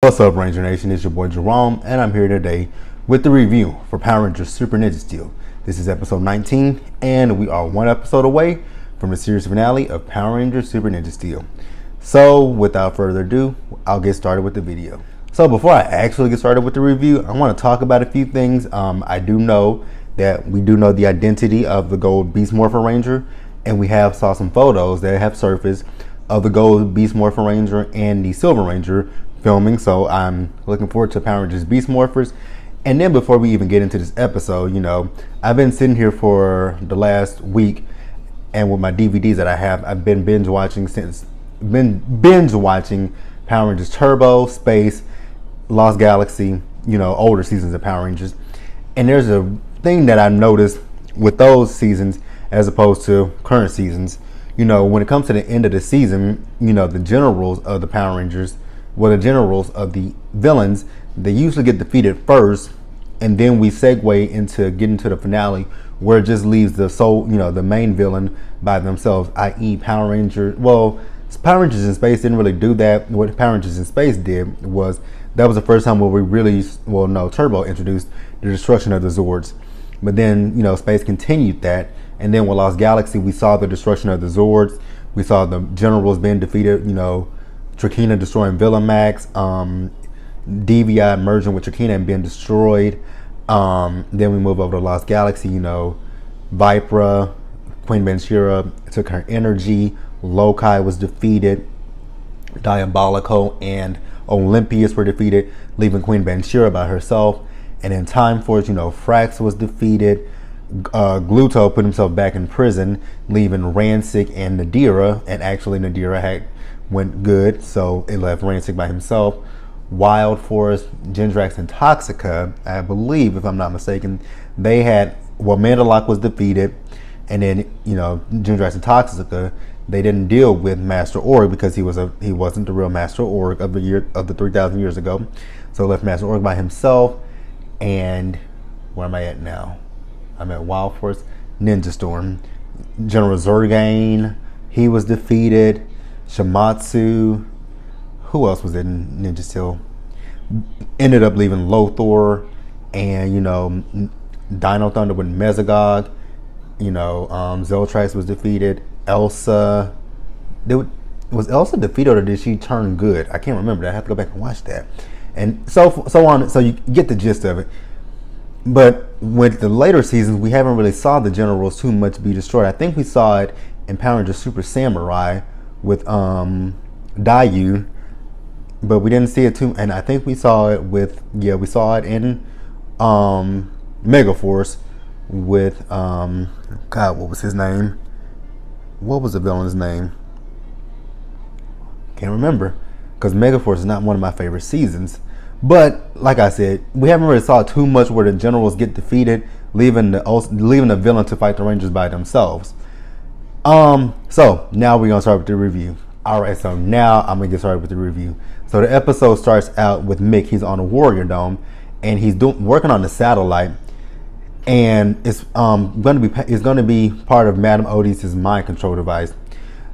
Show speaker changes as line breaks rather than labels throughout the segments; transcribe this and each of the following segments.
What's up, Ranger Nation? It's your boy Jerome, and I'm here today with the review for Power Rangers Super Ninja Steel. This is episode 19, and we are one episode away from the series finale of Power Rangers Super Ninja Steel. So, without further ado, I'll get started with the video. So, before I actually get started with the review, I want to talk about a few things. I do know that we do know the identity of the Gold Beast Morphin Ranger, and we have saw some photos that have surfaced of the Gold Beast Morphin Ranger and the Silver Ranger filming, so I'm looking forward to Power Rangers Beast Morphers. And then before we even get into this episode, I've been sitting here for the last week, and with my DVDs that I have, I've been binge watching Power Rangers Turbo, Space, Lost Galaxy, older seasons of Power Rangers. And there's a thing that I've noticed with those seasons as opposed to current seasons. When it comes to the end of the season, the generals of the Power Rangers, the generals of the villains, they usually get defeated first, and then we segue into getting to the finale where it just leaves the main villain by themselves, i.e. Power Rangers. Well, Power Rangers in Space didn't really do that. What Power Rangers in Space did was, that was the first time where we really, Turbo introduced the destruction of the Zords. But then, Space continued that, and then with Lost Galaxy, we saw the destruction of the Zords. We saw the generals being defeated, Trakina destroying Villamax, DVI merging with Trakina and being destroyed. Then we move over to Lost Galaxy, Vipra, Queen Benshira took her energy, Lokai was defeated, Diabolico and Olympius were defeated, leaving Queen Benshira by herself. And in Time Force, Frax was defeated, Gluto put himself back in prison, leaving Rancic and Nadira, and actually Nadira went good, so it left Rancic by himself. Wild Force, Gendrax, and Toxica, I believe, if I'm not mistaken, they had, Mandalok was defeated, and then, Gendrax and Toxica, they didn't deal with Master Org because he wasn't the real Master Org of the 3,000 years ago. So left Master Org by himself. And where am I at now? I'm at Wild Force, Ninja Storm, General Zurgane, he was defeated. Shimatsu, who else was in Ninja Steel? Ended up leaving Lothor, and Dino Thunder with Mesogog. Zeltrax was defeated. Elsa, was Elsa defeated or did she turn good? I can't remember. I have to go back and watch that. And so on. So you get the gist of it. But with the later seasons, we haven't really saw the generals too much be destroyed. I think we saw it in Power Rangers Super Samurai with Dayu, but we didn't see it too. And I think we saw it we saw it in Megaforce with God, what was his name? What was the villain's name? Can't remember, because Megaforce is not one of my favorite seasons. But like I said, we haven't really saw too much where the generals get defeated, leaving the villain to fight the Rangers by themselves. So now we're gonna start with the review. Alright, so now I'm gonna get started with the review. So the episode starts out with Mick. He's on a Warrior Dome, and he's working on the satellite, and it's gonna be part of Madame Odious' mind control device.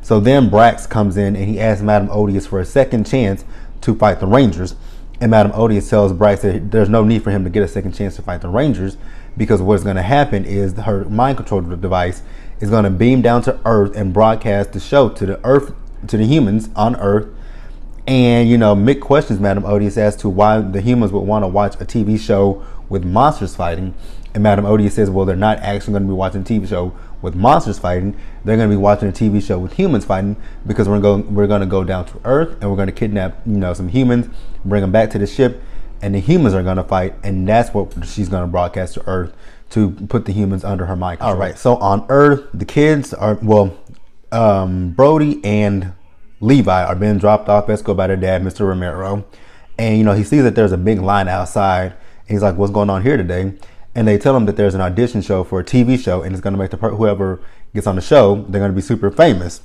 So then Brax comes in and he asks Madame Odious for a second chance to fight the Rangers. And Madame Odious tells Brax that there's no need for him to get a second chance to fight the Rangers, because what's going to happen is her mind control device is going to beam down to Earth and broadcast the show to the humans on Earth. And Mick questions Madame Odious as to why the humans would want to watch a TV show with monsters fighting. And Madame Odious says, well, they're not actually going to be watching a TV show with monsters fighting. They're going to be watching a TV show with humans fighting, because we're going to go down to Earth and we're going to kidnap some humans, bring them back to the ship, and the humans are going to fight, and that's what she's going to broadcast to Earth to put the humans under her mind control. All right, so on Earth, the kids are, Brody and Levi are being dropped off at school by their dad, Mr. Romero, and he sees that there's a big line outside, and he's like, what's going on here today? And they tell him that there's an audition show for a TV show, and it's going to make whoever gets on the show, they're going to be super famous.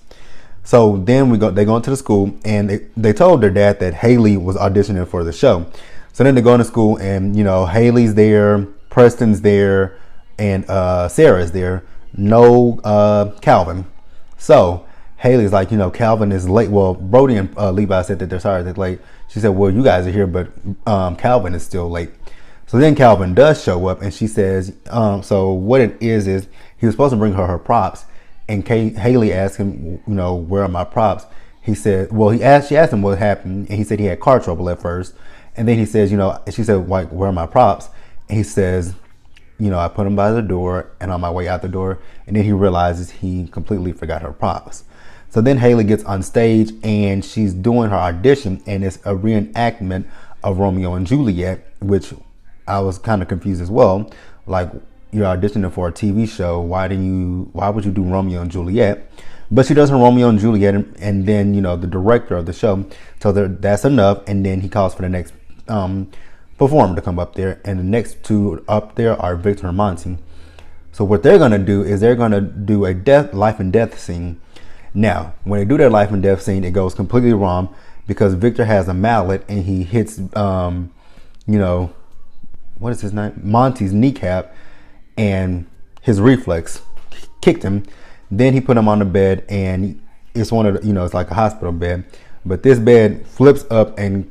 So then they go into the school, and they told their dad that Haley was auditioning for the show. So then they go into school, and Haley's there, Preston's there, and Sarah's there. No Calvin. So Haley's like, Calvin is late. Well, Brody and Levi said that they're sorry they're late. She said, well, you guys are here, but Calvin is still late. So then Calvin does show up, and she says, so what it is he was supposed to bring her props, and Haley asked him, where are my props? He said, well, she asked him what happened, and he said he had car trouble at first. And then he says, she said, like, where are my props? And he says, I put them by the door and on my way out the door. And then he realizes he completely forgot her props. So then Haley gets on stage and she's doing her audition, and it's a reenactment of Romeo and Juliet, which I was kind of confused as well. Like, you're auditioning for a TV show. Why would you do Romeo and Juliet? But she does her Romeo and Juliet, and then, the director of the show tells her that's enough, and then he calls for the next performer to come up there, and the next two up there are Victor and Monty. So what they're gonna do is they're gonna do a life and death scene. Now, when they do their life and death scene, it goes completely wrong because Victor has a mallet and he hits, what is his name? Monty's kneecap, and his reflex kicked him. Then he put him on the bed, and it's one of the, it's like a hospital bed, but this bed flips up and,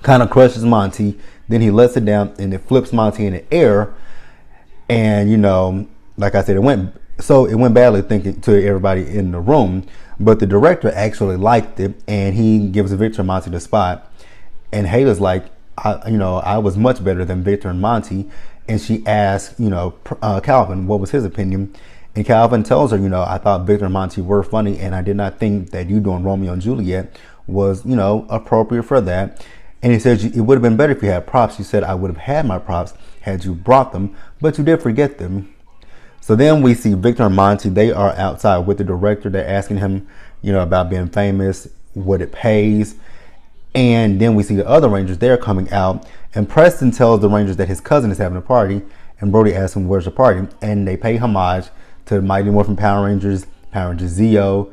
kind of crushes Monty. Then he lets it down and it flips Monty in the air. And, like I said, it went badly thinking to everybody in the room, but the director actually liked it, and he gives Victor and Monty the spot. And Haley's like, I was much better than Victor and Monty. And she asked, Calvin, what was his opinion? And Calvin tells her, I thought Victor and Monty were funny, and I did not think that you doing Romeo and Juliet was, appropriate for that. And he said, it would have been better if you had props. She said, I would have had my props had you brought them, but you did forget them. So then we see Victor and Monty. They are outside with the director. They're asking him, about being famous, what it pays. And then we see the other Rangers. They're coming out, and Preston tells the Rangers that his cousin is having a party, and Brody asks him, where's the party? And they pay homage to the Mighty Morphin Power Rangers, Power Rangers Zeo,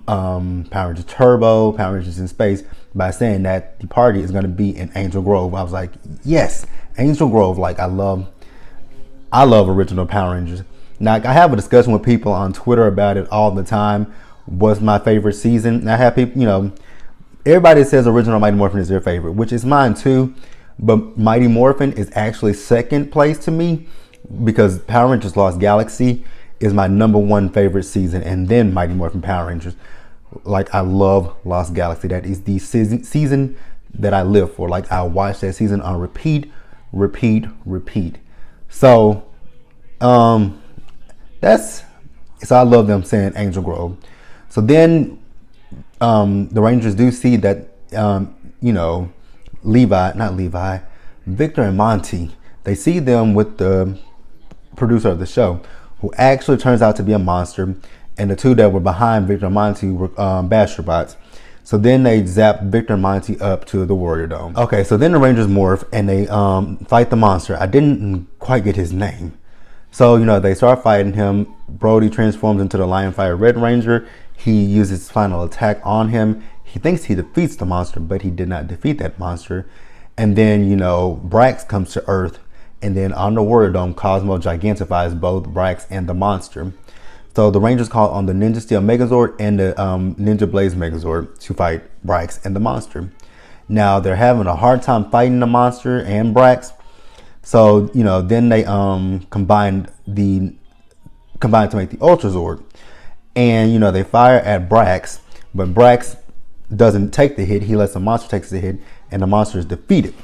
Power Rangers Turbo, Power Rangers in Space, by saying that the party is going to be in Angel Grove. I was like, yes, Angel Grove. Like, I love original Power Rangers. Now, I have a discussion with people on Twitter about it all the time. What's my favorite season? And I have people, everybody says original Mighty Morphin is their favorite, which is mine too. But Mighty Morphin is actually second place to me, because Power Rangers Lost Galaxy is my #1 favorite season, and then Mighty Morphin Power Rangers. Like, I love Lost Galaxy. That is the season that I live for. Like, I watch that season on repeat. So, so I love them saying Angel Grove. So then, the Rangers do see that, Victor and Monty, they see them with the producer of the show, who actually turns out to be a monster, and the two that were behind Victor and Monty were Bastrobots. So then they zap Victor and Monty up to the Warrior Dome. Okay, so then the Rangers morph and they fight the monster. I didn't quite get his name. So, they start fighting him. Brody transforms into the Lionfire Red Ranger. He uses his final attack on him. He thinks he defeats the monster, but he did not defeat that monster. And then, Brax comes to Earth. And then on the Warrior Dome, Cosmo gigantifies both Brax and the monster. So the Rangers call on the Ninja Steel Megazord and the Ninja Blaze Megazord to fight Brax and the monster. Now, they're having a hard time fighting the monster and Brax. So, then they combine to make the Ultra Zord. And, they fire at Brax, but Brax doesn't take the hit. He lets the monster take the hit, and the monster is defeated.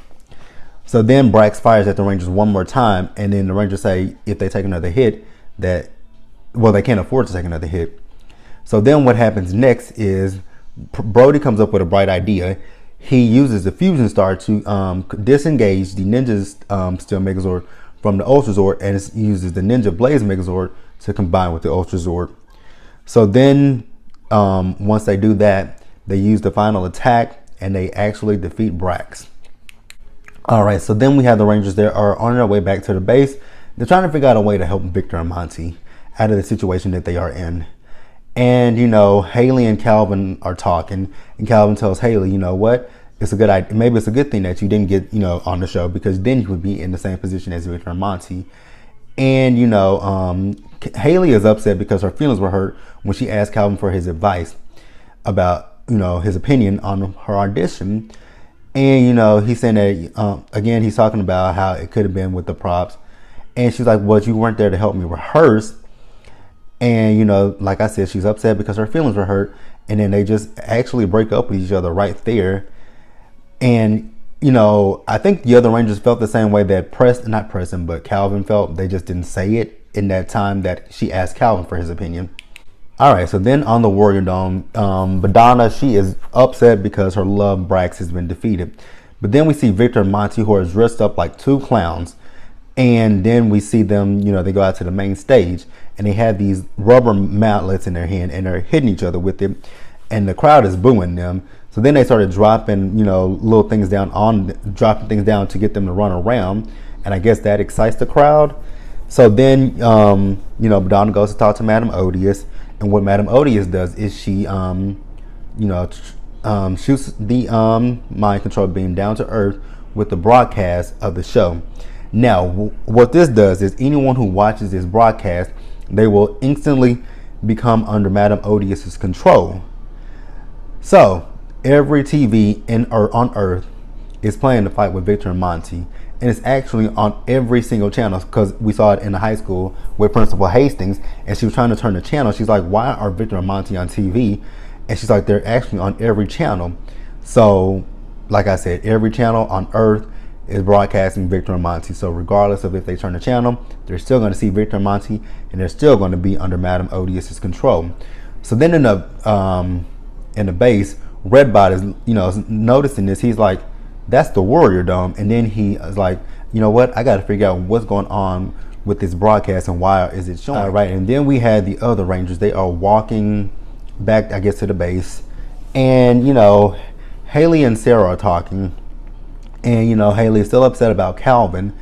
So then Brax fires at the Rangers one more time, and then the Rangers say if they take another hit, they can't afford to take another hit. So then what happens next is Brody comes up with a bright idea. He uses the Fusion Star to disengage the Ninja Steel Megazord from the Ultra Zord, and uses the Ninja Blaze Megazord to combine with the Ultra Zord. So then once they do that, they use the final attack, and they actually defeat Brax. All right, so then we have the Rangers. They are on their way back to the base. They're trying to figure out a way to help Victor and Monty out of the situation that they are in. And, Haley and Calvin are talking, and Calvin tells Haley, you know what? It's a good idea. Maybe it's a good thing that you didn't get, on the show, because then you would be in the same position as Victor and Monty. And Haley is upset because her feelings were hurt when she asked Calvin for his advice about his opinion on her audition. And he's saying that again, he's talking about how it could have been with the props. And she's like, well, you weren't there to help me rehearse. And like I said, she's upset because her feelings were hurt. And then they just actually break up with each other right there. And I think the other Rangers felt the same way that not Preston, but Calvin felt. They just didn't say it in that time that she asked Calvin for his opinion. All right, so then on the Warrior Dome, Madonna, she is upset because her love Brax has been defeated. But then we see Victor and Monty, who are dressed up like two clowns. And then we see them, they go out to the main stage and they have these rubber mallets in their hand and they're hitting each other with it. And the crowd is booing them. So then they started dropping, little things down dropping things down to get them to run around. And I guess that excites the crowd. So then, Madonna goes to talk to Madame Odious. And what Madame Odious does is she, shoots the mind control beam down to Earth with the broadcast of the show. Now, what this does is anyone who watches this broadcast, they will instantly become under Madame Odious's control. So every TV on Earth is playing the fight with Victor and Monty. And it's actually on every single channel because we saw it in the high school with Principal Hastings. And she was trying to turn the channel. She's like, why are Victor and Monty on TV? And she's like, they're actually on every channel. So, like I said, every channel on Earth is broadcasting Victor and Monty. So regardless of if they turn the channel, they're still going to see Victor and Monty. And they're still going to be under Madame Odious's control. So then in the base, Redbot is, noticing this. He's like, that's the Warrior Dome. And then he is like, you know what? I got to figure out what's going on with this broadcast and why is it showing. Right. And then we had the other Rangers. They are walking back, I guess, to the base. And, Haley and Sarah are talking. And, Haley is still upset about Calvin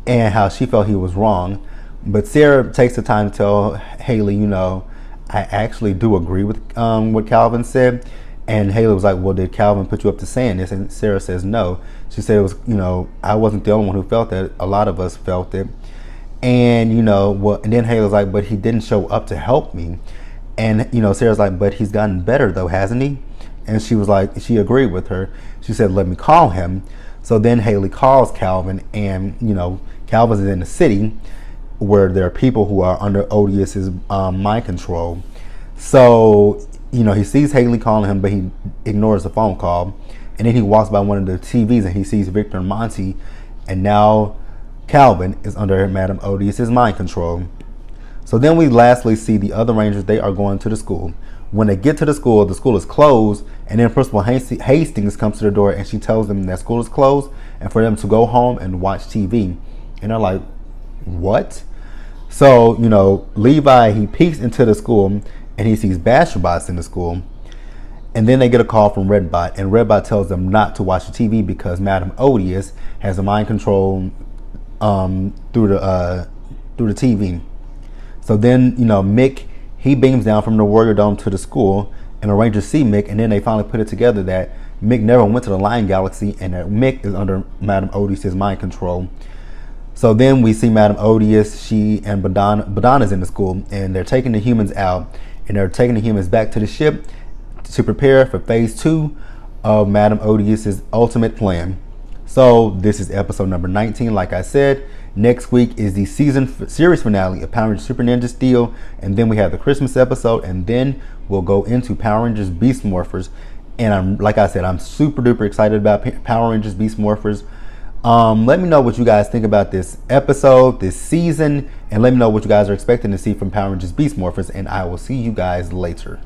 and how she felt he was wrong. But Sarah takes the time to tell Haley, I actually do agree with what Calvin said. And Haley was like, well, did Calvin put you up to saying this? And Sarah says no. She said it was, I wasn't the only one who felt that. A lot of us felt it. And, and then Haley was like, but he didn't show up to help me. And, Sarah's like, but he's gotten better though, hasn't he? And she was like, she agreed with her. She said, let me call him. So then Haley calls Calvin and, Calvin is in the city where there are people who are under Odious's mind control. So, he sees Haley calling him, but he ignores the phone call. And then he walks by one of the TVs and he sees Victor and Monty. And now Calvin is under Madame Odious's mind control. So then we lastly see the other Rangers. They are going to the school. When they get to the school is closed. And then Principal Hastings comes to the door and she tells them that school is closed and for them to go home and watch TV. And they're like, what? So, Levi, he peeks into the school and he sees Basherbots in the school. And then they get a call from Redbot. And Redbot tells them not to watch the TV because Madame Odious has a mind control through the TV. So then, Mick, he beams down from the Warrior Dome to the school. And the Rangers see Mick. And then they finally put it together that Mick never went to the Lion Galaxy. And that Mick is under Madame Odious's mind control. So then we see Madame Odious, she and Madonna's in the school. And they're taking the humans out. And they're taking the humans back to the ship to prepare for phase 2 of Madame Odious's ultimate plan. So this is episode number 19. Like I said, next week is the series finale of Power Rangers Super Ninja Steel. And then we have the Christmas episode. And then we'll go into Power Rangers Beast Morphers. And like I said, I'm super duper excited about Power Rangers Beast Morphers. Let me know what you guys think about this episode, this season, and let me know what you guys are expecting to see from Power Rangers Beast Morphers, and I will see you guys later.